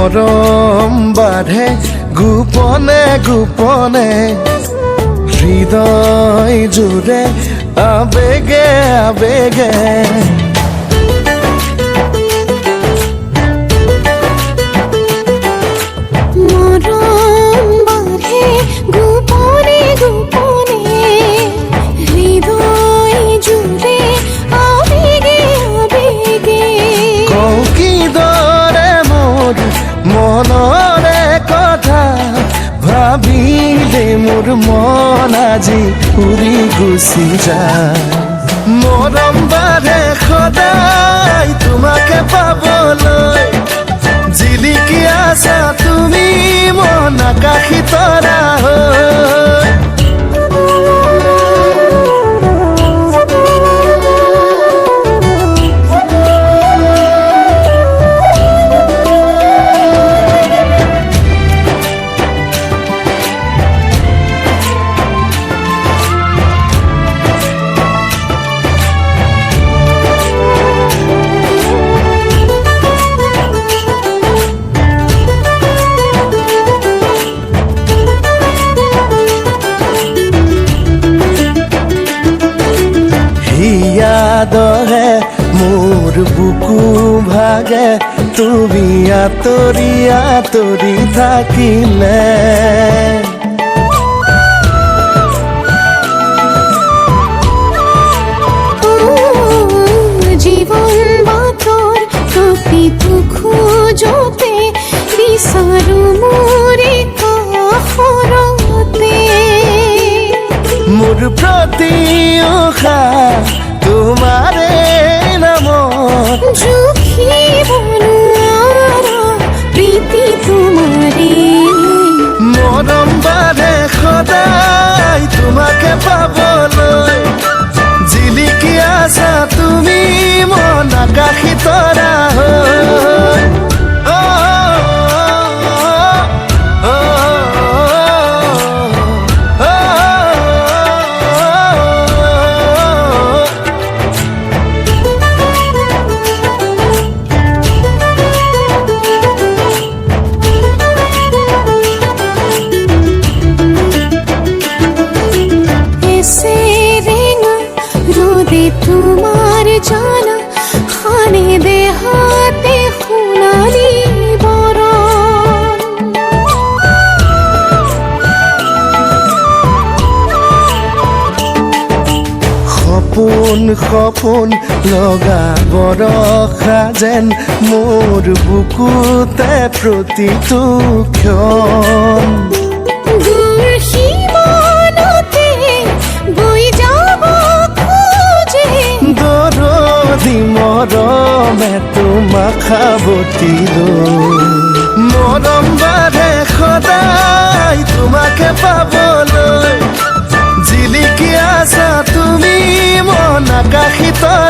মৰম বাঢ়ে গোপনে গোপনে হৃদয় জুৰে আবেগে আবেগে মনৰে কথা ভাবিলে মোৰ মন আজি উৰি গুচি যায় মৰম বাঢ়ে সদায় তোমাকে পাবলৈ জিলিকি আছা তুমি মন আকাশী তৰা হৈ দহে মোৰ বুকু ভাগে তুমি আঁতৰি আঁতৰি থাকিলে জীৱন বাতৰ প্ৰতিটো খোজতে বিচাৰো মোৰে কাষৰতে মোৰ প্ৰতি উশাহ তোমাৰে নামত জুখিব নোৱাৰা প্ৰীতি তোমাৰে মৰম বাঢ়ে সদায় তোমাকে পাবলৈ জিলিকি আছা তুমি মন আকাশী তৰা হৈ তোমাৰ জানা খানে দেহাতে সোণালী বৰণ সপোন সপোন লগা বৰষা যেন মোৰ বুকুতে প্ৰতিটো ক্ষণ মৰমে তোমাক সাৱটিলো মৰম বাঢ়ে সদায় তোমাকে পাবলৈ জিলিকি আছা তুমি মন আকাশী তৰা